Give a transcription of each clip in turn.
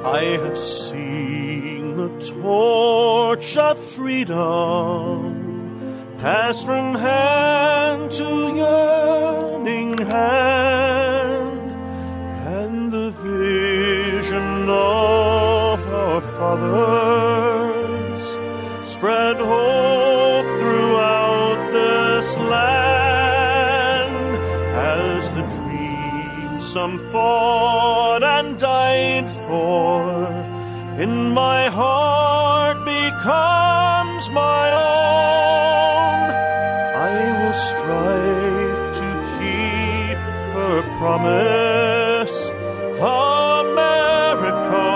I have seen the torch of freedom pass from hand to yearning hand, and the vision of our fathers spread hope throughout this land, as the dream some fought and died for in my heart becomes my own. I will strive to keep her promise, America,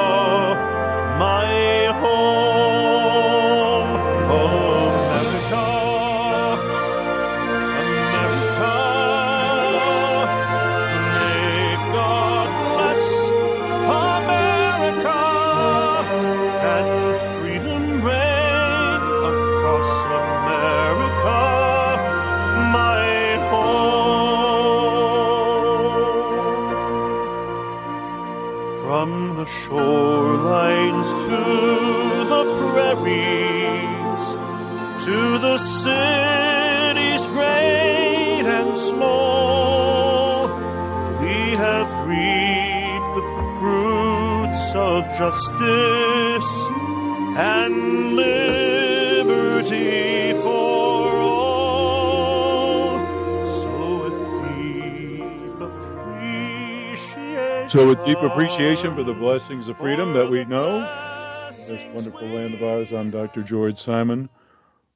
my home. America, America, may God bless America, and freedom reign across America, my home. From the shorelines to the prairies, to the cities great and small, we have reaped the fruits of justice and liberty for all. So with deep appreciation for the blessings of freedom that we know, this wonderful land of ours, I'm Dr. George Simon,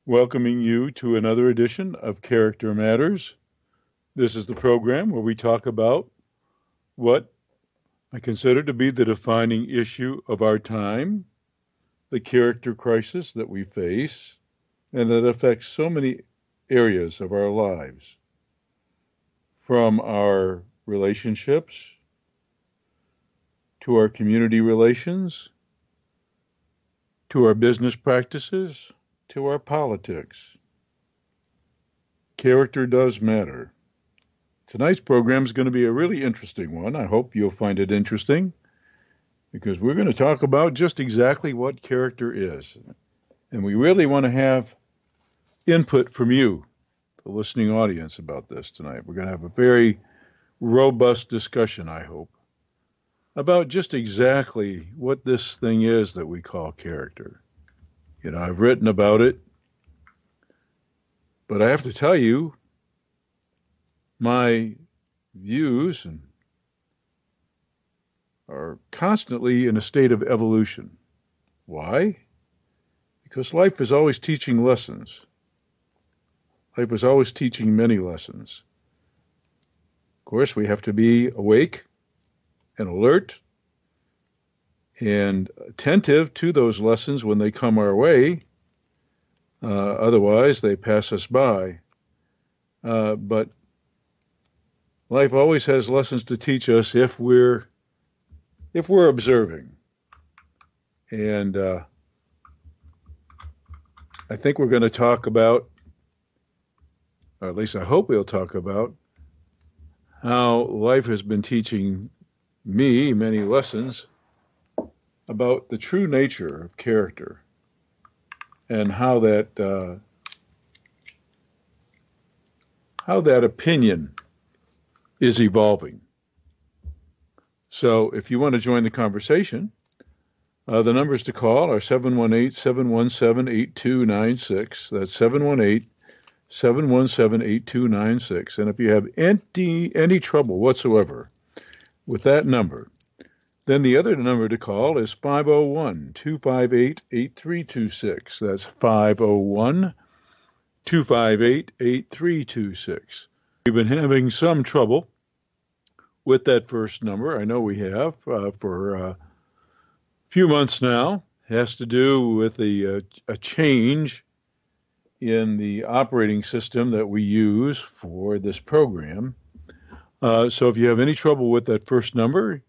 welcoming you to another edition of Character Matters. This is the program where we talk about what I consider to be the defining issue of our time, the character crisis that we face, and that affects so many areas of our lives, from our relationships to our community relations, to our business practices, to our politics. Character does matter. Tonight's program is going to be a really interesting one. I hope you'll find it interesting, because we're going to talk about just exactly what character is. And we really want to have input from you, the listening audience, about this tonight. We're going to have a very robust discussion, I hope, about just exactly what this thing is that we call character. You know, I've written about it, but I have to tell you, my views are constantly in a state of evolution. Why? Because life is always teaching lessons. Life is always teaching many lessons. Of course, we have to be awake and alert and attentive to those lessons when they come our way. Otherwise, they pass us by. But life always has lessons to teach us if we're observing. And I think we're going to talk about, or at least I hope we'll talk about, how life has been teaching me many lessons about the true nature of character, and how that opinion is evolving. So if you want to join the conversation, the numbers to call are 718-717-8296. That's 718-717-8296. And if you have any trouble whatsoever with that number, then the other number to call is 501-258-8326. That's 501-258-8326. We've been having some trouble with that first number. I know we have for a few months now. It has to do with a change in the operating system that we use for this program. So if you have any trouble with that first number,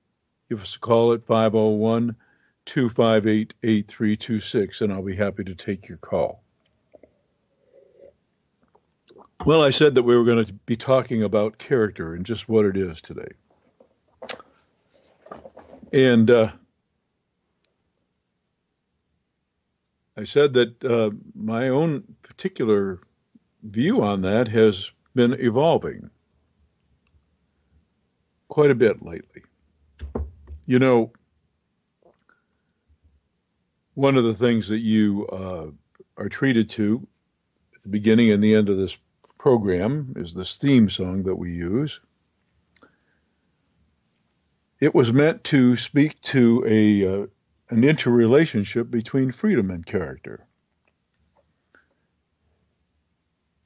give us a call at 501-258-8326, and I'll be happy to take your call. Well, I said that we were going to be talking about character and just what it is today. And said that my own particular view on that has been evolving quite a bit lately. You know, one of the things that you are treated to at the beginning and the end of this program is this theme song that we use. It was meant to speak to an interrelationship between freedom and character.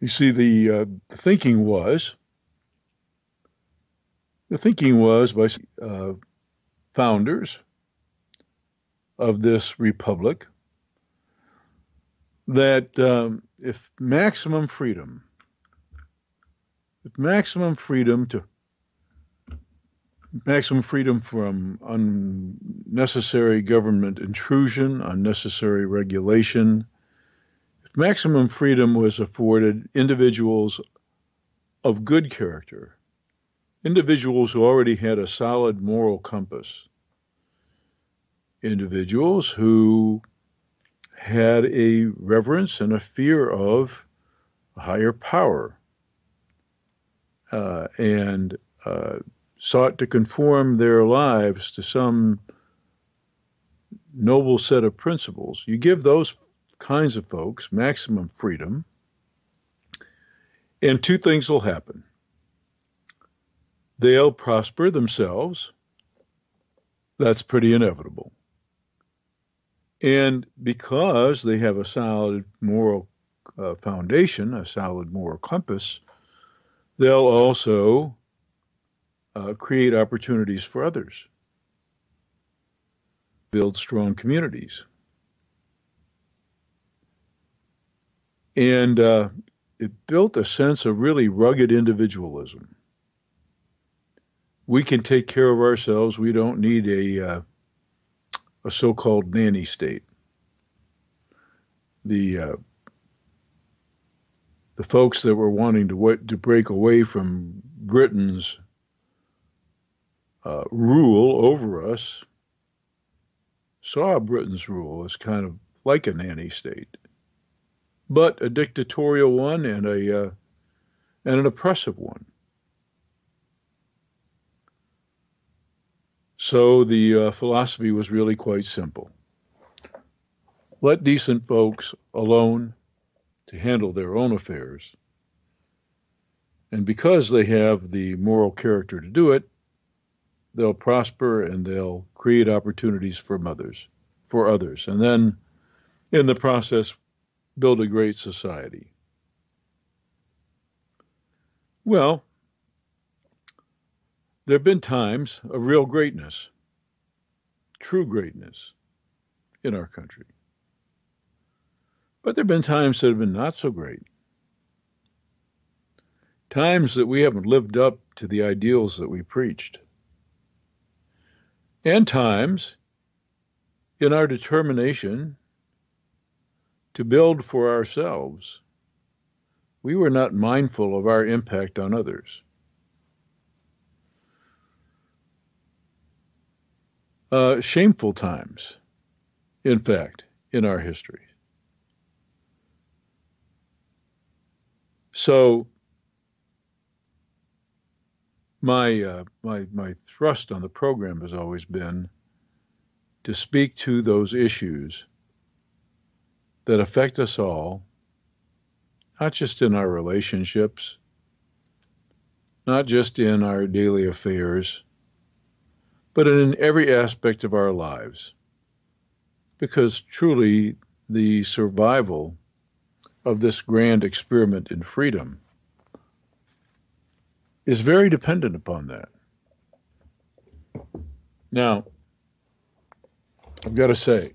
You see, the thinking was by founders of this republic that if maximum freedom from unnecessary government intrusion, unnecessary regulation, if maximum freedom was afforded individuals of good character, individuals who already had a solid moral compass, individuals who had a reverence and a fear of a higher power, and sought to conform their lives to some noble set of principles. You give those kinds of folks maximum freedom, and two things will happen. They'll prosper themselves. That's pretty inevitable. And because they have a solid moral foundation, a solid moral compass, they'll also create opportunities for others, build strong communities. And it built a sense of really rugged individualism. We can take care of ourselves. We don't need a so-called nanny state. The folks that were wanting to break away from Britain's rule over us saw Britain's rule as kind of like a nanny state, but a dictatorial one and an oppressive one. So the philosophy was really quite simple. Let decent folks alone to handle their own affairs. And because they have the moral character to do it, they'll prosper and they'll create opportunities for others. And then in the process, build a great society. Well, there have been times of real greatness, true greatness in our country. But there have been times that have been not so great. Times that we haven't lived up to the ideals that we preached. And times in our determination to build for ourselves, we were not mindful of our impact on others. Shameful times, in fact, in our history. So my thrust on the program has always been to speak to those issues that affect us all, not just in our relationships, not just in our daily affairs, but in every aspect of our lives. Because truly, the survival of this grand experiment in freedom is very dependent upon that. Now, I've got to say,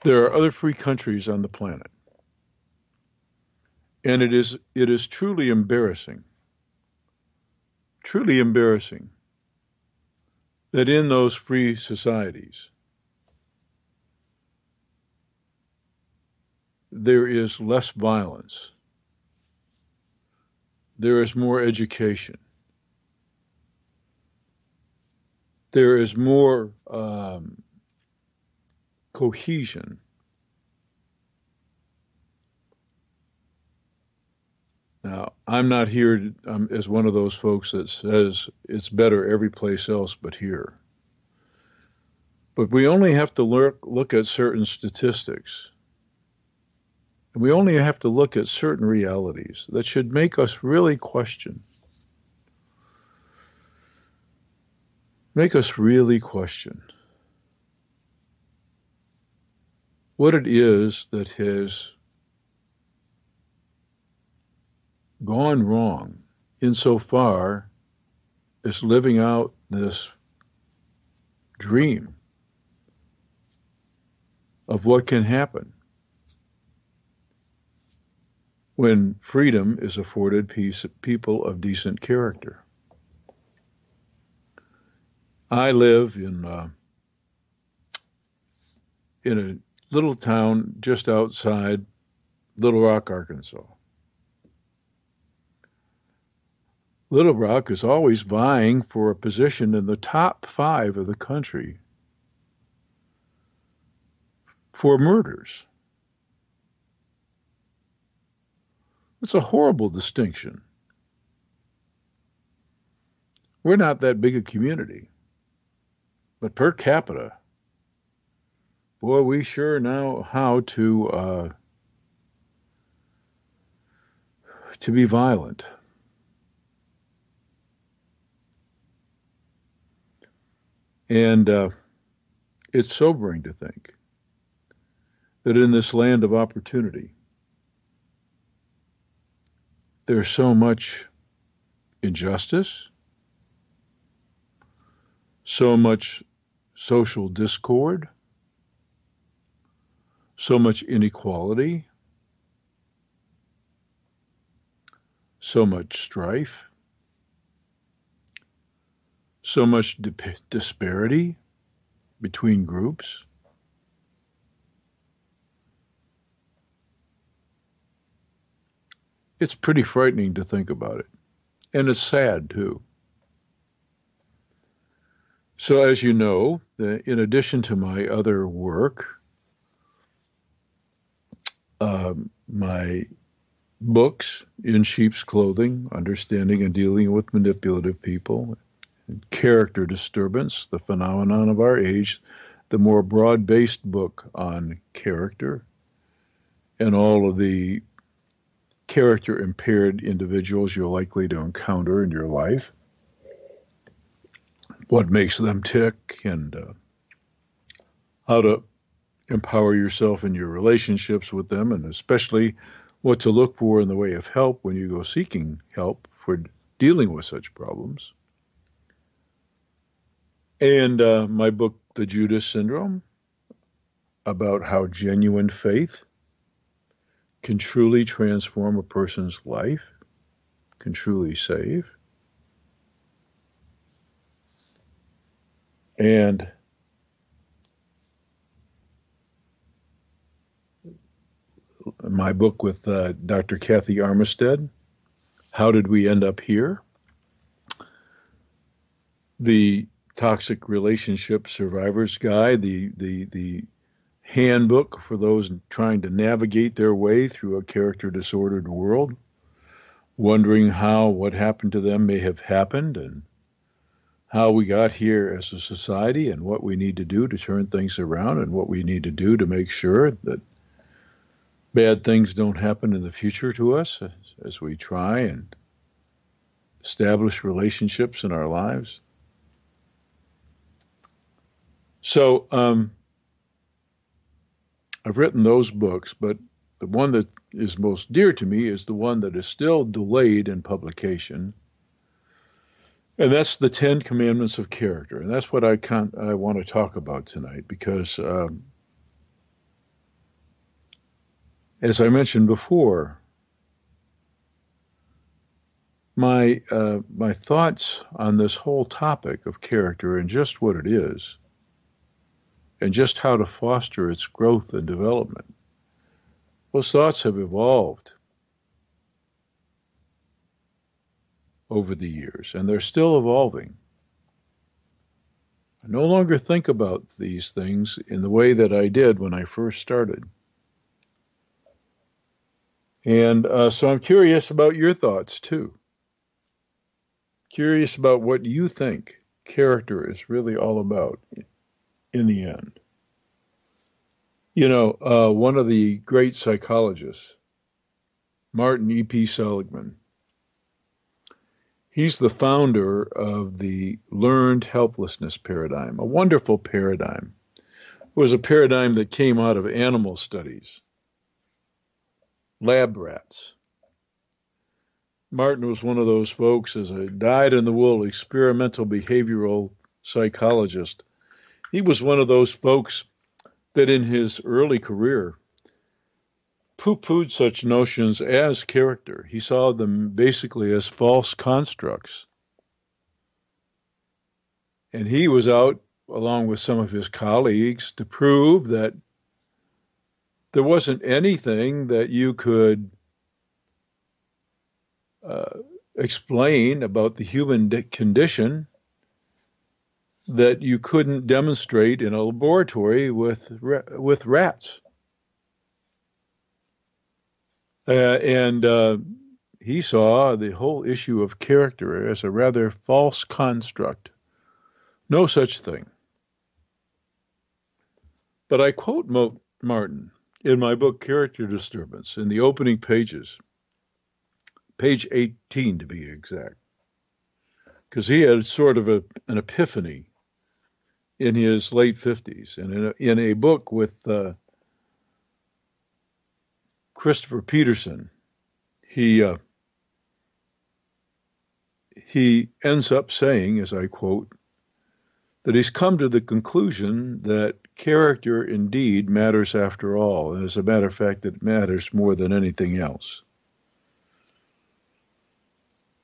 there are other free countries on the planet, and it is truly embarrassing that in those free societies, there is less violence, there is more education, there is more cohesion Now, I'm not here as one of those folks that says it's better every place else but here. But we only have to look at certain statistics. And we only have to look at certain realities that should make us really question. Make us really question what it is that has gone wrong insofar as living out this dream of what can happen when freedom is afforded people of decent character. I live in a little town just outside Little Rock, Arkansas. Little Rock is always vying for a position in the top 5 of the country for murders. It's a horrible distinction. We're not that big a community, but per capita, boy, we sure know how to be violent. And it's sobering to think that in this land of opportunity, there's so much injustice, so much social discord, so much inequality, so much strife, so much disparity between groups. It's pretty frightening to think about it. And it's sad, too. So, as you know, in addition to my other work, my books, In Sheep's Clothing, Understanding and Dealing with Manipulative People, Character Disturbance, The Phenomenon of Our Age, the more broad-based book on character and all of the character-impaired individuals you're likely to encounter in your life, what makes them tick, and how to empower yourself in your relationships with them, and especially what to look for in the way of help when you go seeking help for dealing with such problems. And my book, The Judas Syndrome, about how genuine faith can truly transform a person's life, can truly save. And my book with Dr. Kathy Armistead, How Did We End Up Here? The Toxic Relationship Survivor's Guide, the handbook for those trying to navigate their way through a character-disordered world, wondering how what happened to them may have happened and how we got here as a society and what we need to do to turn things around and what we need to do to make sure that bad things don't happen in the future to us as we try and establish relationships in our lives. So I've written those books, but the one that is most dear to me is the one that is still delayed in publication, and that's the 10 Commandments of Character. And that's what I want to talk about tonight, because as I mentioned before, my thoughts on this whole topic of character and just what it is, and just how to foster its growth and development, those thoughts have evolved over the years, and they're still evolving. I no longer think about these things in the way that I did when I first started. And so I'm curious about your thoughts too. Curious about what you think character is really all about in the end. You know, one of the great psychologists, Martin E.P. Seligman, he's the founder of the learned helplessness paradigm, a wonderful paradigm. It was a paradigm that came out of animal studies, lab rats. Martin was one of those folks, as a dyed-in-the-wool experimental behavioral psychologist. He was one of those folks that in his early career poo-pooed such notions as character. He saw them basically as false constructs. And he was out, along with some of his colleagues, to prove that there wasn't anything that you could explain about the human condition that you couldn't demonstrate in a laboratory with rats. And he saw the whole issue of character as a rather false construct. No such thing. But I quote Martin in my book, Character Disturbance, in the opening pages, page 18 to be exact, because he had sort of an epiphany in his late 50s. And in a book with Christopher Peterson, he ends up saying, as I quote, that he's come to the conclusion that character indeed matters after all. And as a matter of fact, it matters more than anything else.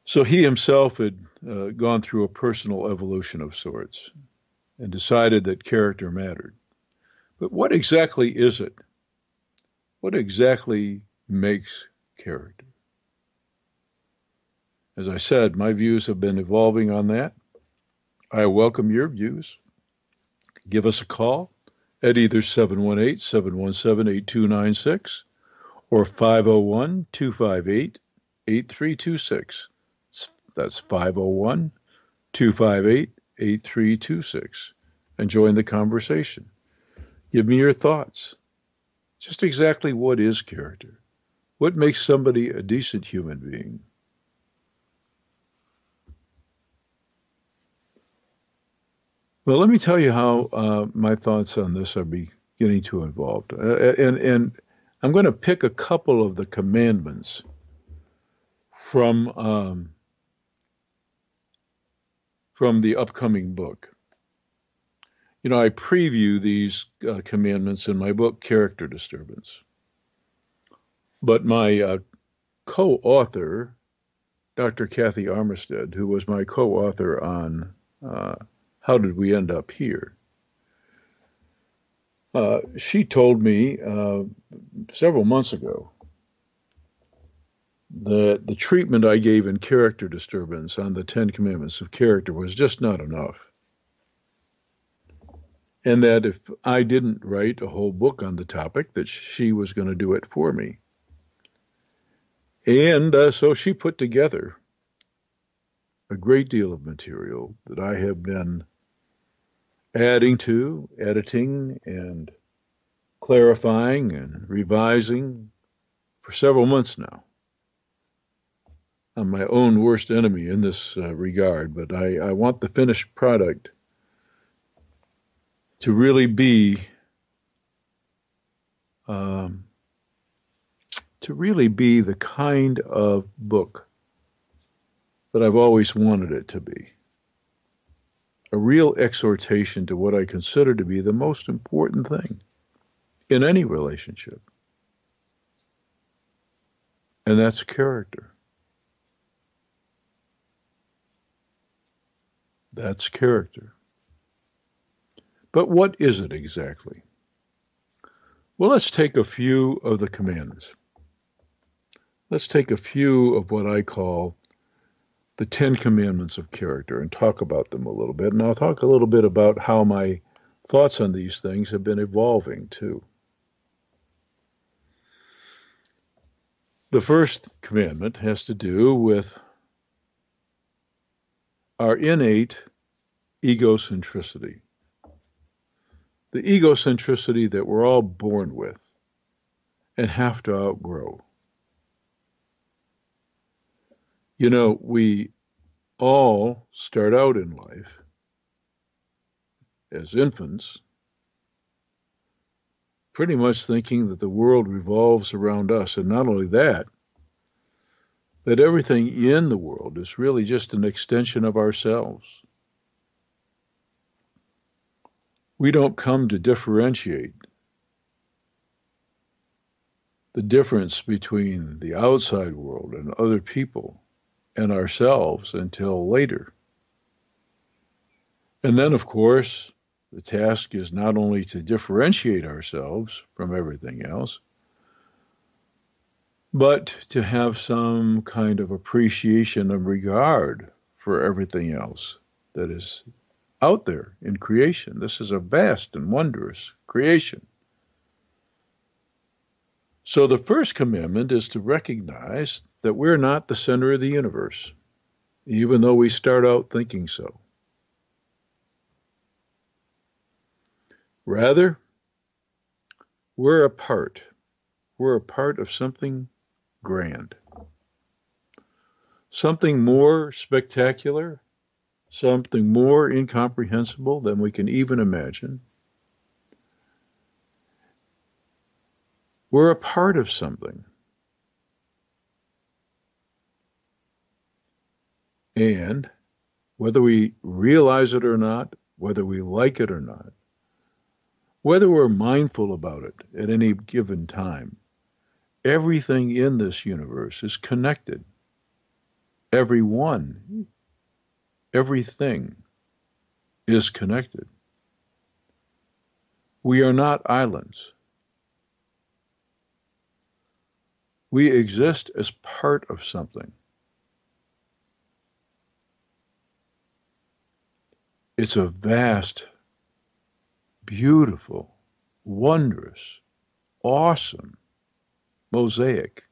So he himself had gone through a personal evolution of sorts and decided that character mattered. But what exactly is it? What exactly makes character? As I said, my views have been evolving on that. I welcome your views. Give us a call at either 718-717-8296 or 501-258-8326. That's 501-258-8326. And join the conversation. Give me your thoughts. Just exactly what is character? What makes somebody a decent human being? Well, let me tell you how my thoughts on this are beginning to evolve. And I'm going to pick a couple of the commandments from the upcoming book. You know, I preview these commandments in my book, Character Disturbance. But my co-author, Dr. Kathy Armistead, who was my co-author on How Did We End Up Here? She told me several months ago that the treatment I gave in Character Disturbance on the 10 Commandments of Character was just not enough. And that if I didn't write a whole book on the topic, that she was going to do it for me. And so she put together a great deal of material that I have been adding to, editing, and clarifying and revising for several months now. I'm my own worst enemy in this regard, but I want the finished product to really be the kind of book that I've always wanted it to be. A real exhortation to what I consider to be the most important thing in any relationship. And that's character. That's character. But what is it exactly? Well, let's take a few of the commandments. Let's take a few of what I call the 10 Commandments of character and talk about them a little bit. And I'll talk a little bit about how my thoughts on these things have been evolving too. The first commandment has to do with our innate egocentricity, the egocentricity that we're all born with and have to outgrow. You know, we all start out in life as infants pretty much thinking that the world revolves around us. And not only that, that everything in the world is really just an extension of ourselves. We don't come to differentiate the difference between the outside world and other people and ourselves until later. And then, of course, the task is not only to differentiate ourselves from everything else, but to have some kind of appreciation and regard for everything else that is out there in creation. This is a vast and wondrous creation. So the first commandment is to recognize that we're not the center of the universe, even though we start out thinking so. Rather, we're a part. We're a part of something grand, something more spectacular, something more incomprehensible than we can even imagine. We're a part of something. And whether we realize it or not, whether we like it or not, whether we're mindful about it at any given time, everything in this universe is connected. Everyone, everything is connected. We are not islands. We exist as part of something. It's a vast, beautiful, wondrous, awesome mosaic.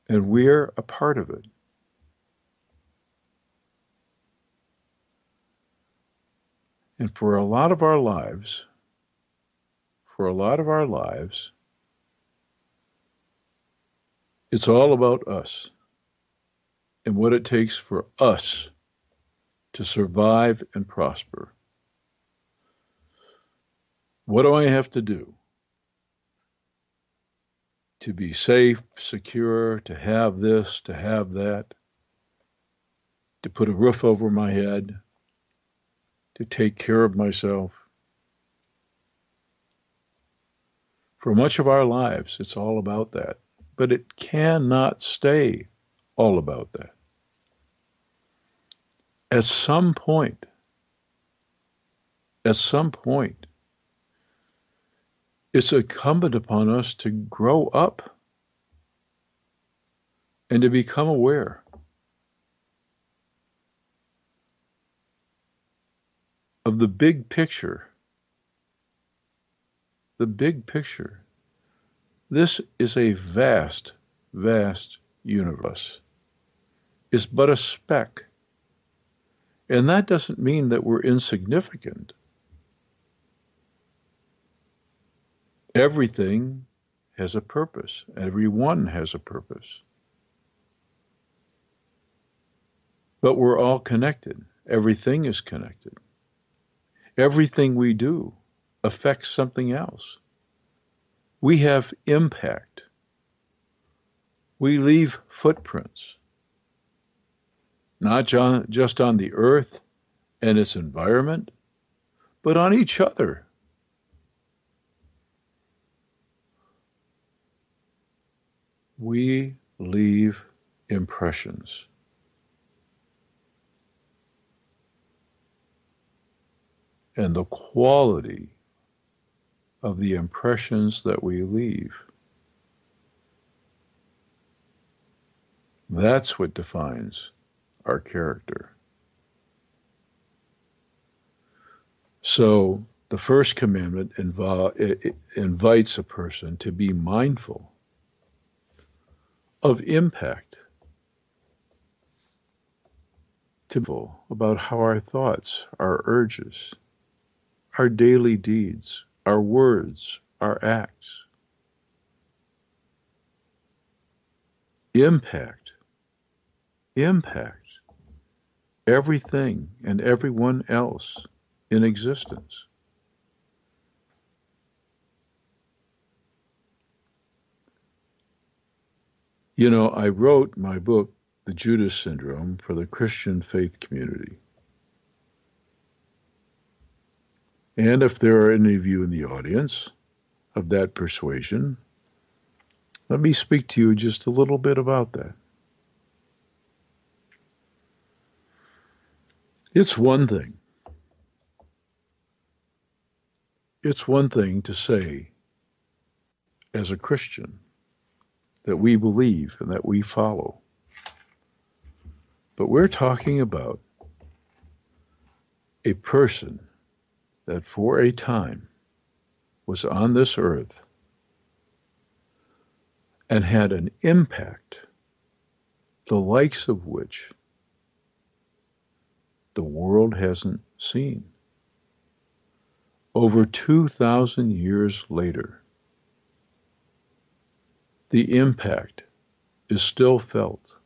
And we're a part of it. And for a lot of our lives, it's all about us and what it takes for us to survive and prosper. What do I have to do to be safe, secure, to have this, to have that, to put a roof over my head, to take care of myself? For much of our lives, it's all about that. But it cannot stay all about that. At some point, it's incumbent upon us to grow up and to become aware of the big picture. The big picture. This is a vast, vast universe. It's but a speck. And that doesn't mean that we're insignificant. Everything has a purpose. Everyone has a purpose. But we're all connected. Everything is connected. Everything we do affects something else. We have impact. We leave footprints, not just on the earth and its environment, but on each other. We leave impressions. And the quality of the impressions that we leave, that's what defines our character. So The first commandment invites a person to be mindful of impact, to be about how our thoughts, our urges, our daily deeds, our words, our acts impact everything and everyone else in existence. You know, I wrote my book, The Judas Syndrome, for the Christian faith community. And if there are any of you in the audience of that persuasion, let me speak to you just a little bit about that. It's one thing to say, as a Christian, that we believe and that we follow. But we're talking about a person that for a time was on this earth and had an impact, the likes of which the world hasn't seen. Over 2,000 years later, the impact is still felt.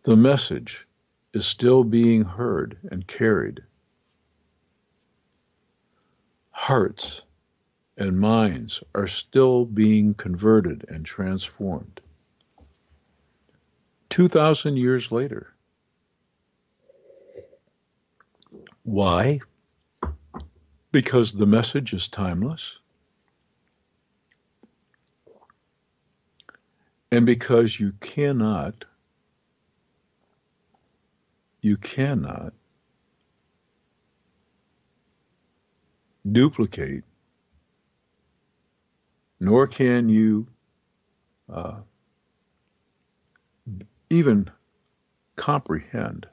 The message is still being heard and carried. Hearts and minds are still being converted and transformed. 2,000 years later. Why? Because the message is timeless. And because you cannot duplicate, nor can you even comprehend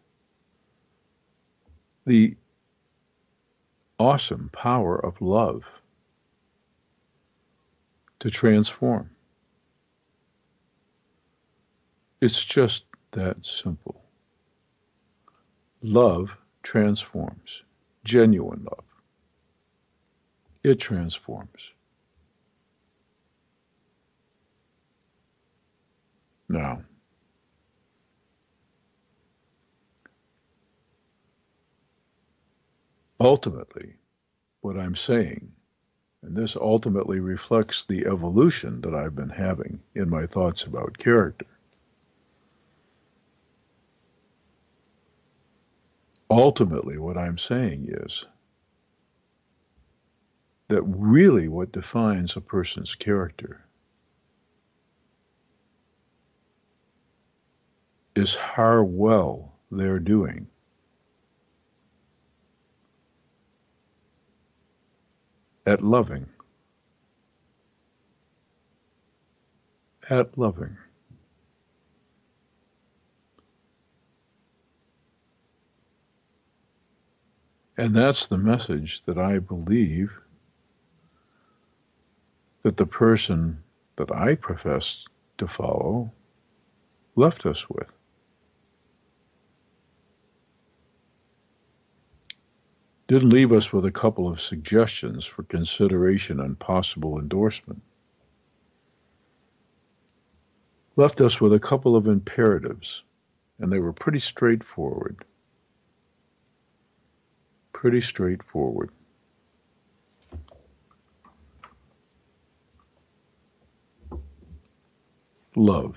the awesome power of love to transform. It's just that simple. Love transforms. Genuine love. It transforms. Now, ultimately, what I'm saying, and this ultimately reflects the evolution that I've been having in my thoughts about character. Ultimately, what I'm saying is that really what defines a person's character is how well they're doing at loving. At loving. And that's the message that I believe that the person that I profess to follow left us with. Didn't leave us with a couple of suggestions for consideration and possible endorsement. Left us with a couple of imperatives, and they were pretty straightforward. Pretty straightforward. Love.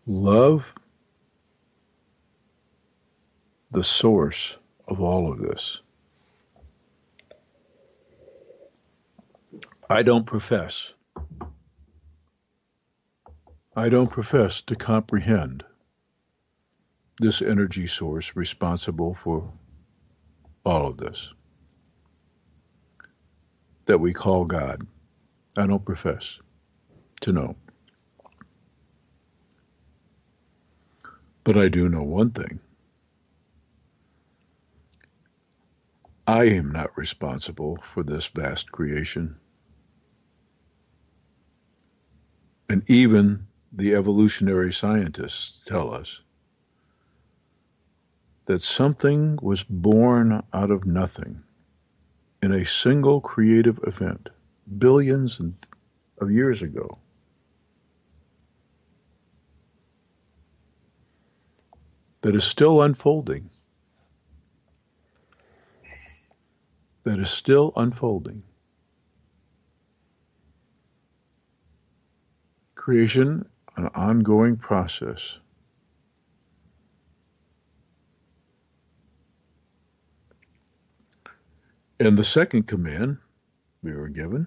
Love the source of all of this. I don't profess to comprehend this energy source responsible for all of this that we call God. I don't profess to know. But I do know one thing. I am not responsible for this vast creation. And even the evolutionary scientists tell us that something was born out of nothing in a single creative event billions of years ago. That is still unfolding. That is still unfolding. Creation, an ongoing process. And the second command we were given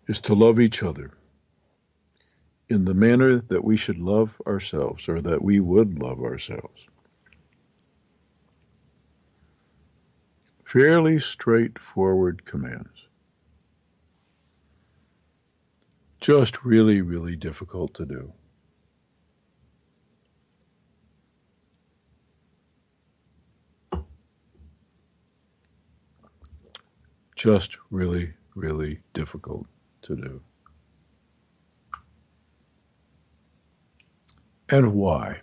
is to love each other in the manner that we should love ourselves, or that we would love ourselves. Fairly straightforward commands. Just really, really difficult to do. Just really, really difficult to do. And why?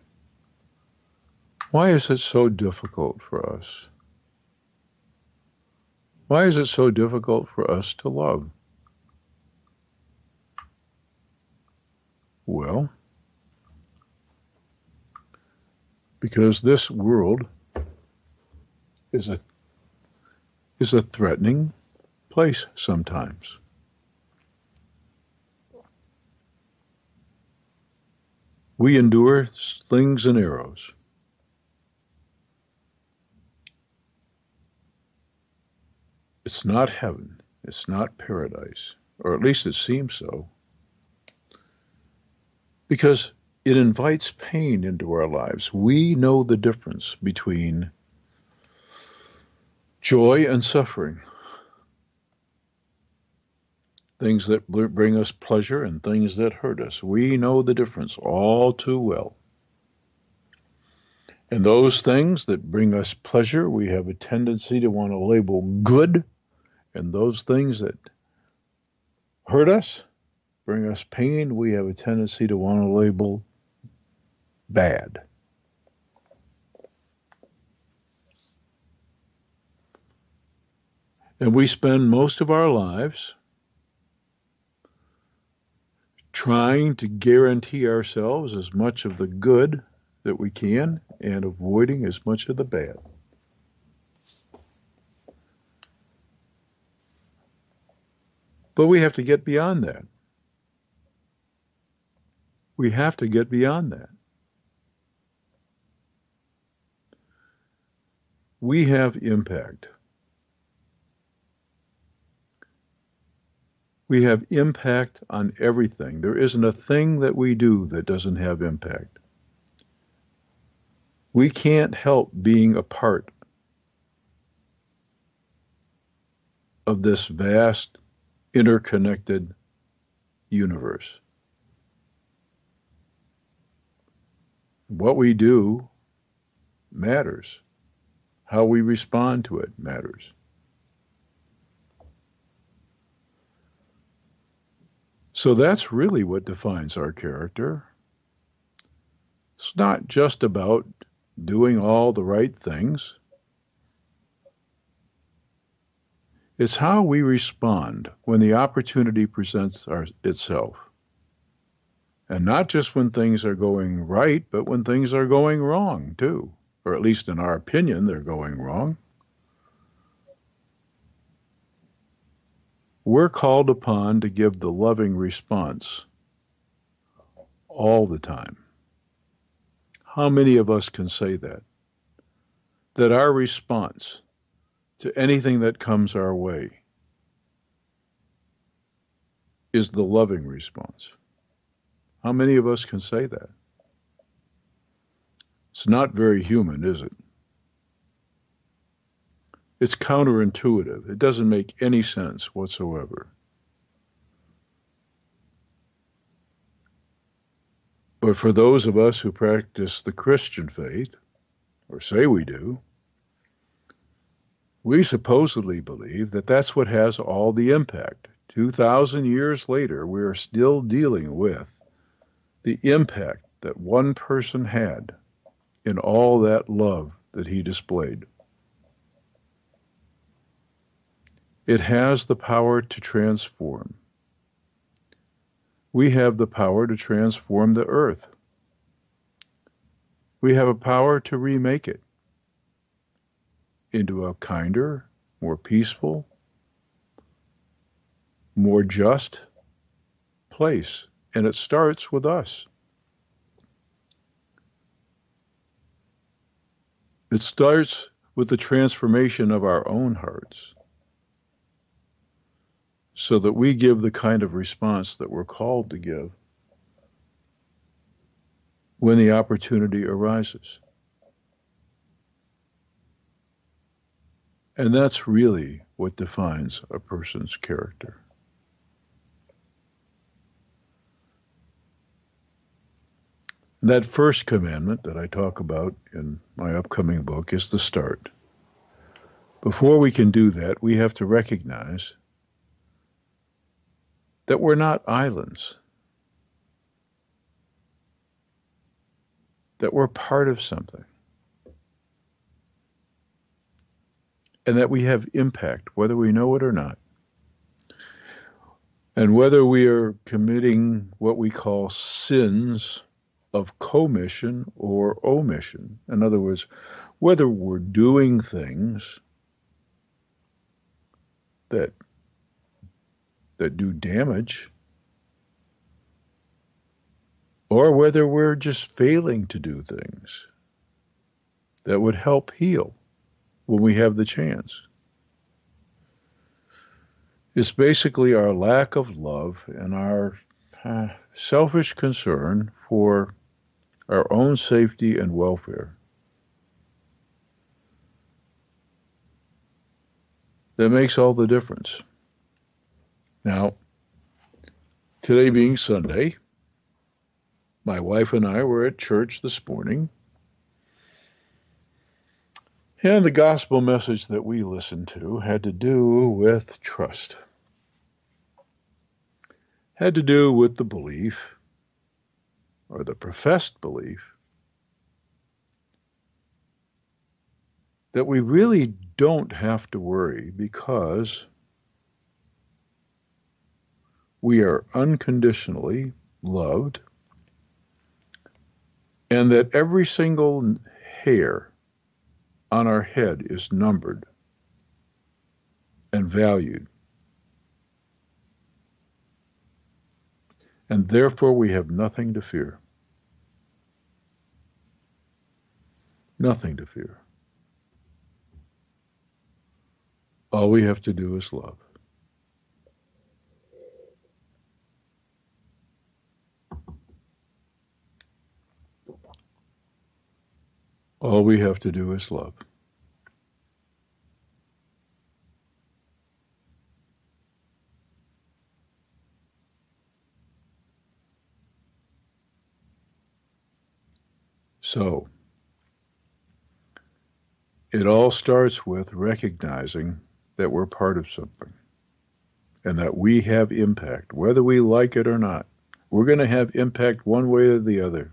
Why is it so difficult for us? Why is it so difficult for us to love? Well, because this world is a threatening place sometimes. We endure slings and arrows. It's not heaven. It's not paradise, or at least it seems so, because it invites pain into our lives. We know the difference between joy and suffering. Things that bring us pleasure and things that hurt us. We know the difference all too well. And those things that bring us pleasure, we have a tendency to want to label good. And those things that hurt us, bring us pain, we have a tendency to want to label bad. And we spend most of our lives trying to guarantee ourselves as much of the good that we can and avoiding as much of the bad. But we have to get beyond that. We have to get beyond that. We have impact. We have impact on everything. There isn't a thing that we do that doesn't have impact. We can't help being a part of this vast, interconnected universe. What we do matters. How we respond to it matters. So that's really what defines our character. It's not just about doing all the right things. It's how we respond when the opportunity presents itself. And not just when things are going right, but when things are going wrong, too. Or at least in our opinion, they're going wrong. We're called upon to give the loving response all the time. How many of us can say that? That our response to anything that comes our way is the loving response. How many of us can say that? It's not very human, is it? It's counterintuitive. It doesn't make any sense whatsoever. But for those of us who practice the Christian faith, or say we do, we supposedly believe that that's what has all the impact. 2,000 years later, we are still dealing with the impact that one person had in all that love that he displayed. It has the power to transform. We have the power to transform the earth. We have a power to remake it into a kinder, more peaceful, more just place. And it starts with us. It starts with the transformation of our own hearts so that we give the kind of response that we're called to give when the opportunity arises. And that's really what defines a person's character. That first commandment that I talk about in my upcoming book is the start. Before we can do that, we have to recognize that we're not islands, that we're part of something, and that we have impact, whether we know it or not. And whether we are committing what we call sins of commission or omission, in other words, whether we're doing things that do damage, or whether we're just failing to do things that would help heal when we have the chance. It's basically our lack of love and our selfish concern for our own safety and welfare that makes all the difference. Now, today being Sunday, my wife and I were at church this morning, and the gospel message that we listened to had to do with trust, had to do with the belief, or the professed belief, that we really don't have to worry because we are unconditionally loved, and that every single hair on our head is numbered and valued. And therefore we have nothing to fear. Nothing to fear. All we have to do is love. All we have to do is love. So, it all starts with recognizing that we're part of something and that we have impact, whether we like it or not. We're going to have impact one way or the other.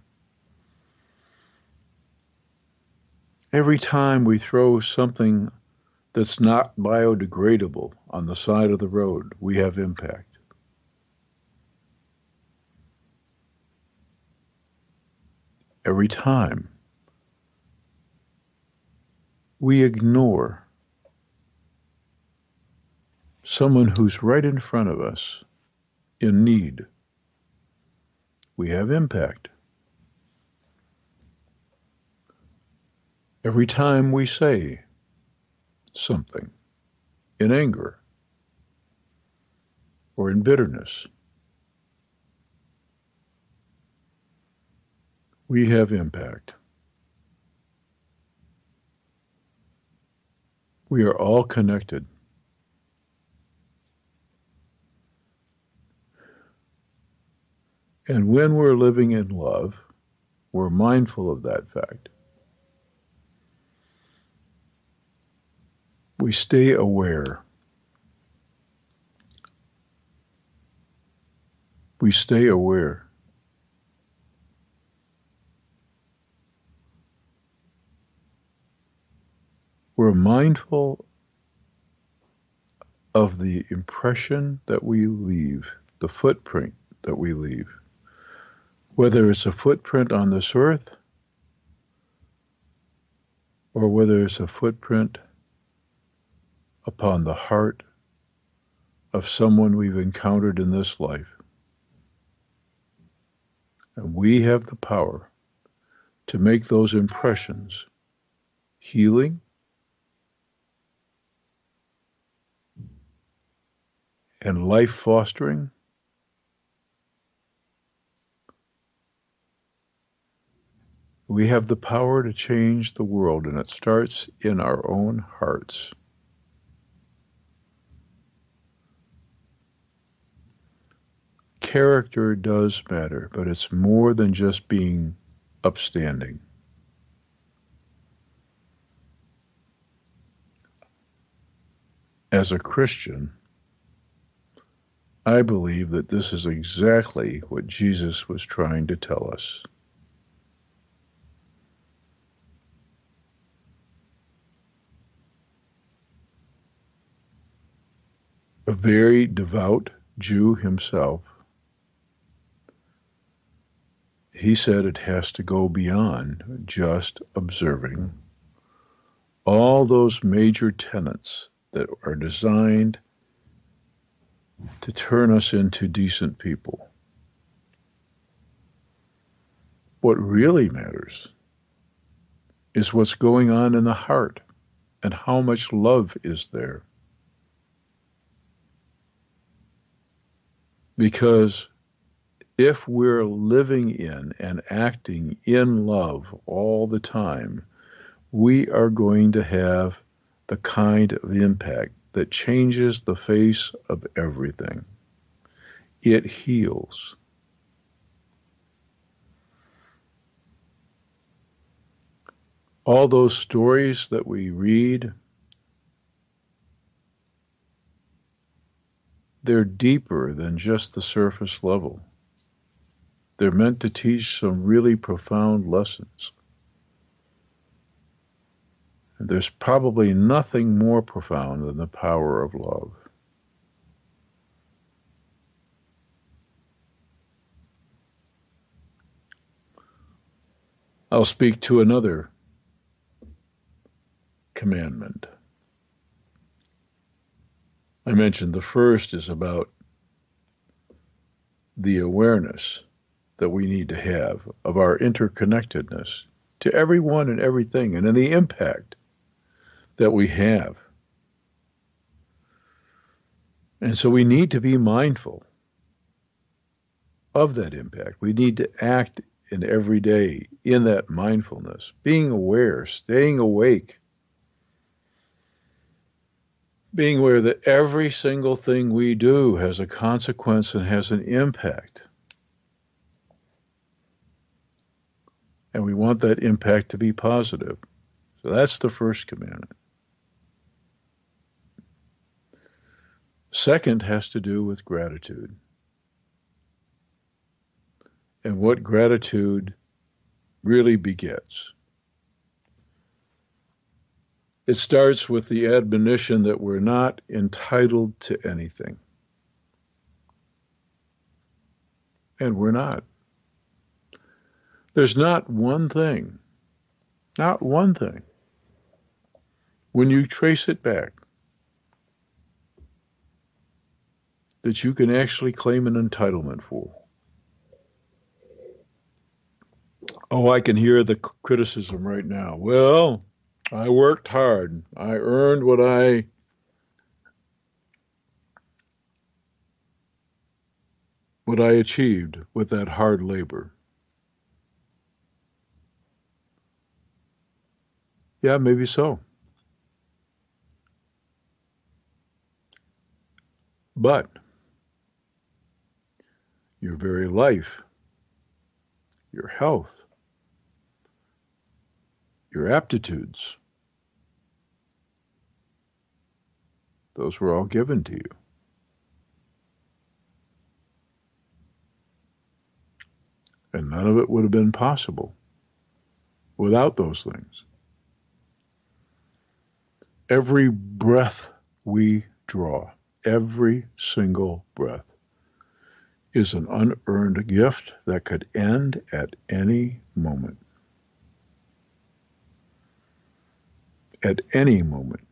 Every time we throw something that's not biodegradable on the side of the road, we have impact. Every time we ignore someone who's right in front of us in need, we have impact. Every time we say something in anger or in bitterness, we have impact. We are all connected. And when we're living in love, we're mindful of that fact. We stay aware. We stay aware. We're mindful of the impression that we leave, the footprint that we leave. Whether it's a footprint on this earth or whether it's a footprint upon the heart of someone we've encountered in this life. And we have the power to make those impressions healing and life fostering. We have the power to change the world, and it starts in our own hearts. Character does matter, but it's more than just being upstanding. As a Christian, I believe that this is exactly what Jesus was trying to tell us. A very devout Jew himself, he said it has to go beyond just observing all those major tenets that are designed to turn us into decent people. What really matters is what's going on in the heart and how much love is there. Because if we're living in and acting in love all the time, we are going to have the kind of impact that changes the face of everything. It heals. All those stories that we read, they're deeper than just the surface level. They're meant to teach some really profound lessons. And there's probably nothing more profound than the power of love. I'll speak to another commandment. I mentioned the first is about the awareness that we need to have of our interconnectedness to everyone and everything, and in the impact that we have. And so we need to be mindful of that impact. We need to act in every day in that mindfulness, being aware, staying awake, being aware that every single thing we do has a consequence and has an impact. And we want that impact to be positive. So that's the first commandment. Second has to do with gratitude. And what gratitude really begets. It starts with the admonition that we're not entitled to anything. And we're not. There's not one thing, when you trace it back, that you can actually claim an entitlement for. Oh, I can hear the criticism right now. Well, I worked hard. I earned what I achieved with that hard labor. Yeah, maybe so. But your very life your health, your aptitudes. Those were all given to you. And none of it would have been possible without those things. Every breath we draw, every single breath, is an unearned gift that could end at any moment. At any moment.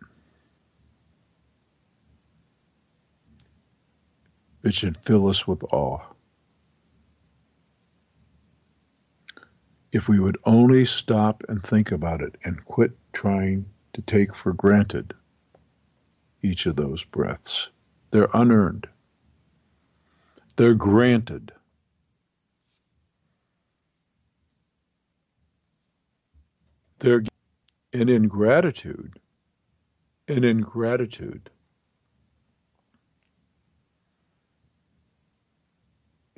It should fill us with awe. If we would only stop and think about it and quit trying to take for granted each of those breaths. They're unearned. They're granted. And in gratitude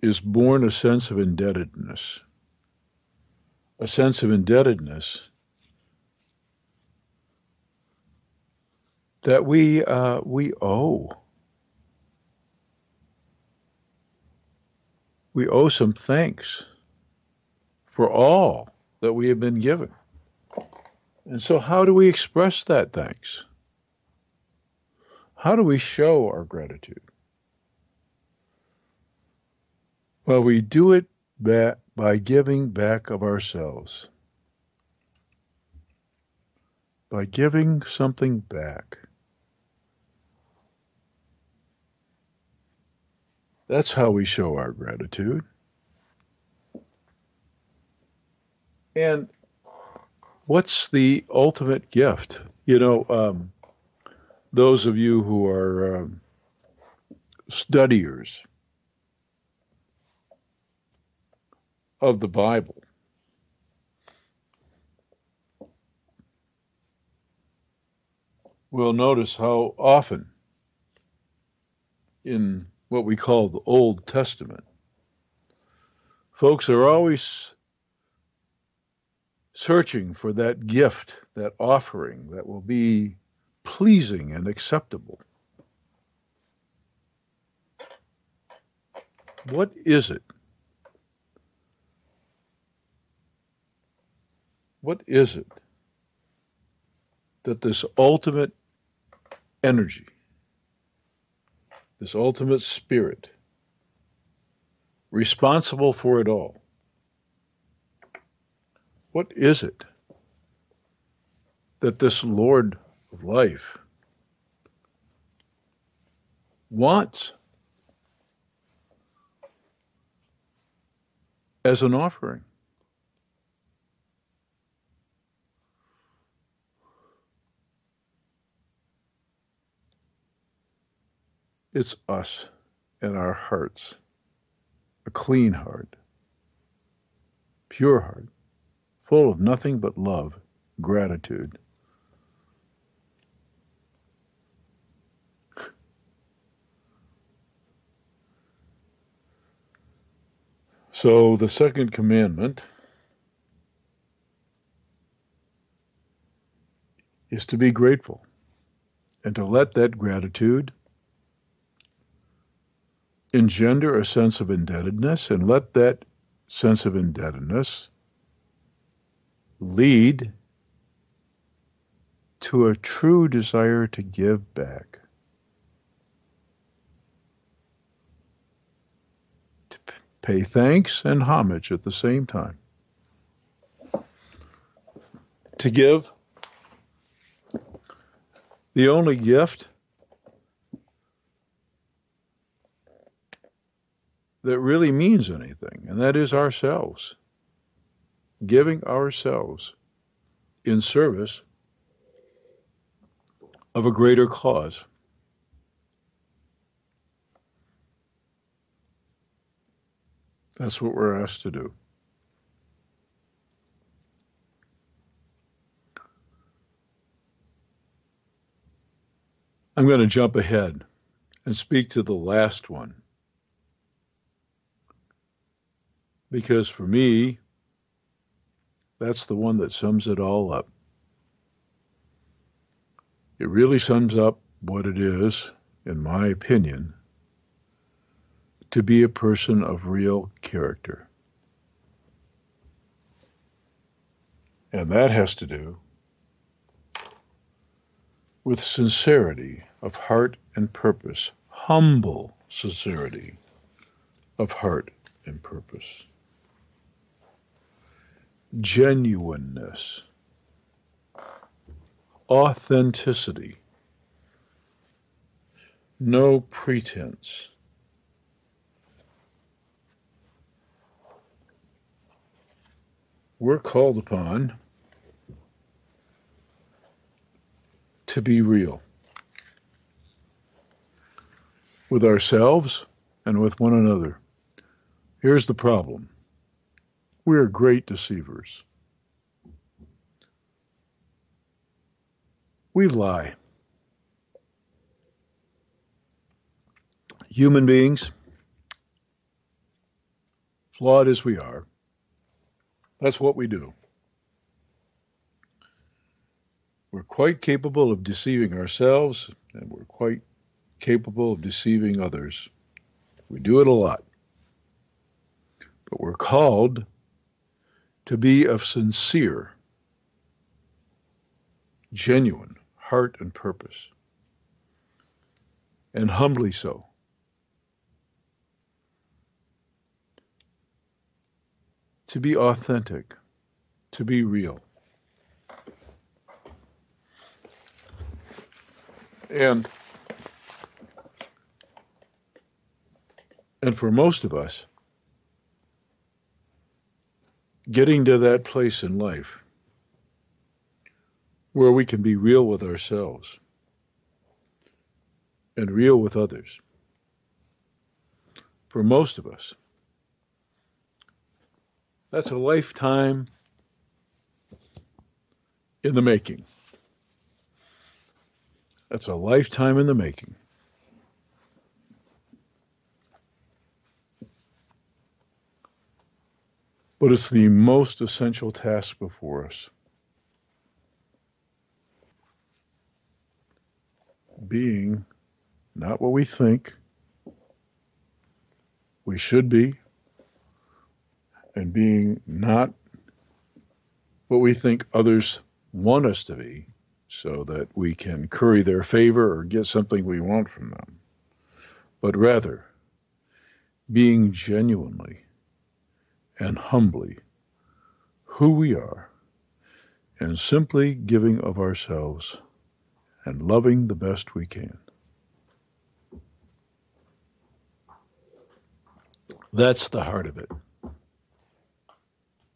is born a sense of indebtedness. A sense of indebtedness that we owe. We owe some thanks for all that we have been given. And so how do we express that thanks? How do we show our gratitude? Well, we do it by giving back of ourselves. By giving something back. That's how we show our gratitude. And what's the ultimate gift? You know, those of you who are studiers of the Bible will notice how often in what we call the Old Testament, folks are always searching for that gift, that offering that will be pleasing and acceptable. What is it? What is it that this ultimate energy, this ultimate spirit, responsible for it all, what is it that this Lord of life wants as an offering? It's us and our hearts, a clean heart, pure heart, full of nothing but love, gratitude. So the second commandment is to be grateful and to let that gratitude engender a sense of indebtedness, and let that sense of indebtedness lead to a true desire to give back, to pay thanks and homage at the same time, to give the only gift that really means anything, and that is ourselves. Giving ourselves in service of a greater cause. That's what we're asked to do. I'm going to jump ahead and speak to the last one. Because for me, That's the one that sums it all up. It really sums up what it is, in my opinion, to be a person of real character. And that has to do with sincerity of heart and purpose, humble sincerity of heart and purpose, genuineness, authenticity, no pretense. We're called upon to be real with ourselves and with one another. Here's the problem. We are great deceivers. We lie. Human beings, flawed as we are, that's what we do. We're quite capable of deceiving ourselves, and we're quite capable of deceiving others. We do it a lot. But we're called to be of sincere, genuine heart and purpose, and humbly so. To be authentic, to be real. And for most of us, getting to that place in life where we can be real with ourselves and real with others, for most of us, that's a lifetime in the making. That's a lifetime in the making. But it's the most essential task before us. Being not what we think we should be, and being not what we think others want us to be, so that we can curry their favor or get something we want from them, but rather being genuinely and humbly who we are, and simply giving of ourselves and loving the best we can. That's the heart of it.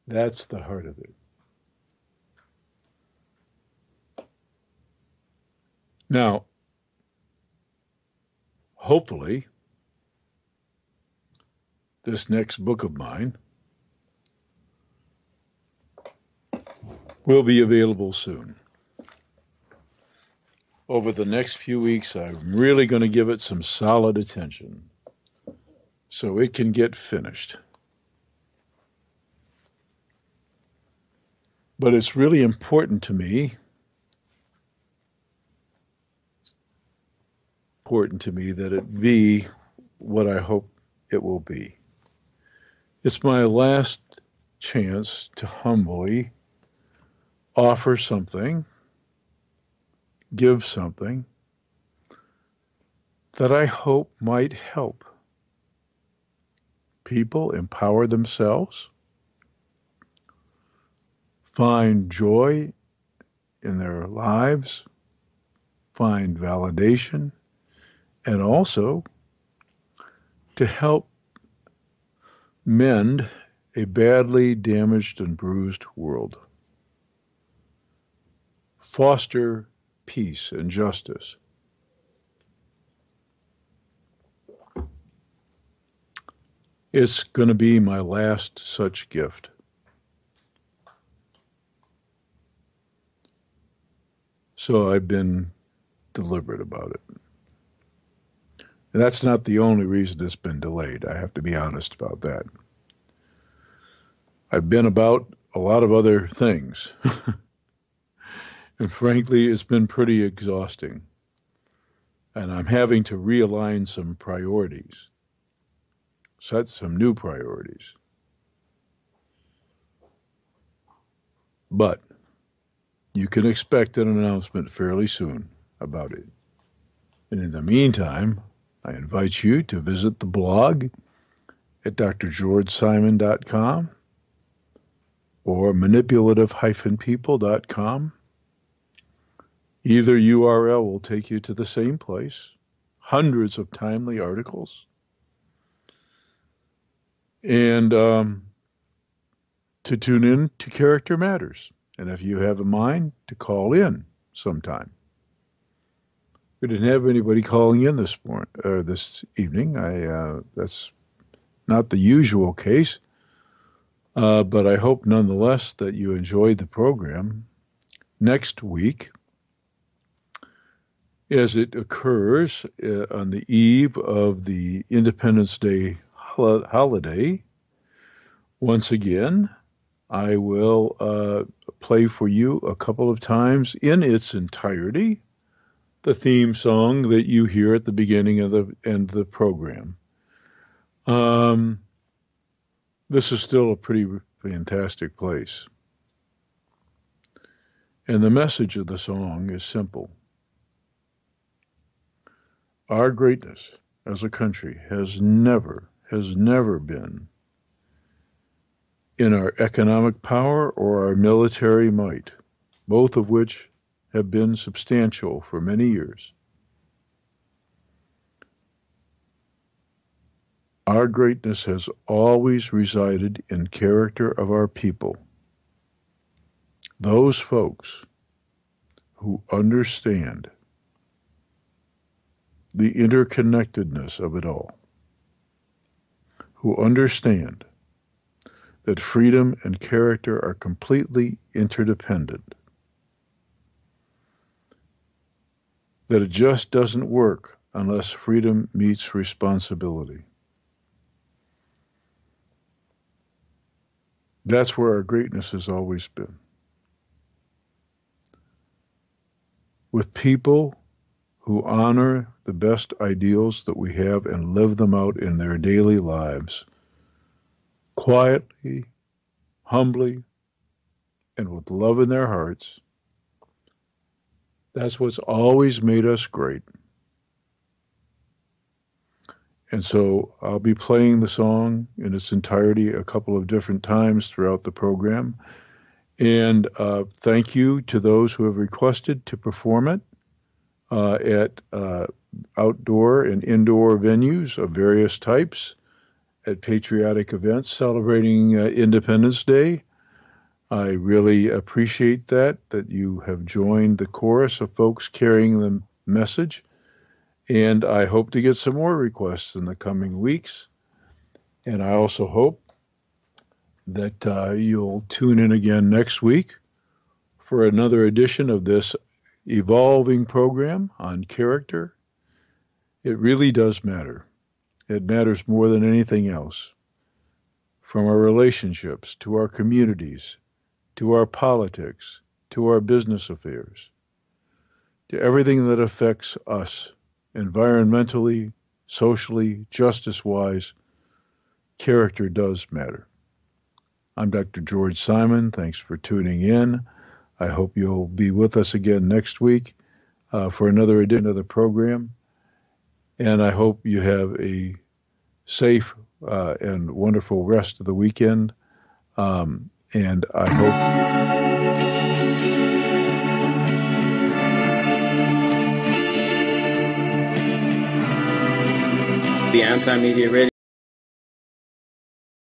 That's the heart of it. Now, hopefully, this next book of mine will be available soon. Over the next few weeks, I'm really going to give it some solid attention so it can get finished. But it's really important to me that it be what I hope it will be. It's my last chance to humbly offer something, give something that I hope might help people empower themselves, find joy in their lives, find validation, and also to help mend a badly damaged and bruised world. Foster peace and justice. It's going to be my last such gift. So I've been deliberate about it. And that's not the only reason it's been delayed. I have to be honest about that. I've been about a lot of other things. And frankly, it's been pretty exhausting. And I'm having to realign some priorities, set some new priorities. But you can expect an announcement fairly soon about it. And in the meantime, I invite you to visit the blog at drgeorgesimon.com or manipulative-people.com. Either URL will take you to the same place, hundreds of timely articles, and to tune in to Character Matters. And if you have a mind, to call in sometime. We didn't have anybody calling in this evening. That's not the usual case, but I hope nonetheless that you enjoyed the program. Next week, as it occurs on the eve of the Independence Day holiday, once again, I will play for you a couple of times in its entirety the theme song that you hear at the beginning of the end of the program. This is still a pretty fantastic place. And the message of the song is simple. Our greatness as a country has never been in our economic power or our military might, both of which have been substantial for many years. Our greatness has always resided in character of our people. Those folks who understand the interconnectedness of it all, who understand that freedom and character are completely interdependent, that it just doesn't work unless freedom meets responsibility. That's where our greatness has always been. With people who honor the best ideals that we have and live them out in their daily lives, quietly, humbly, and with love in their hearts. That's what's always made us great. And so I'll be playing the song in its entirety a couple of different times throughout the program. And thank you to those who have requested to perform it at outdoor and indoor venues of various types, at patriotic events celebrating Independence Day. I really appreciate that you have joined the chorus of folks carrying the message. And I hope to get some more requests in the coming weeks. And I also hope that you'll tune in again next week for another edition of this evolving program on character. It really does matter. It matters more than anything else. From our relationships, to our communities, to our politics, to our business affairs, to everything that affects us, environmentally, socially, justice-wise, character does matter. I'm Dr. George Simon. Thanks for tuning in. I hope you'll be with us again next week for another edition of the program. And I hope you have a safe and wonderful rest of the weekend. And I hope... The Anti-Media Radio.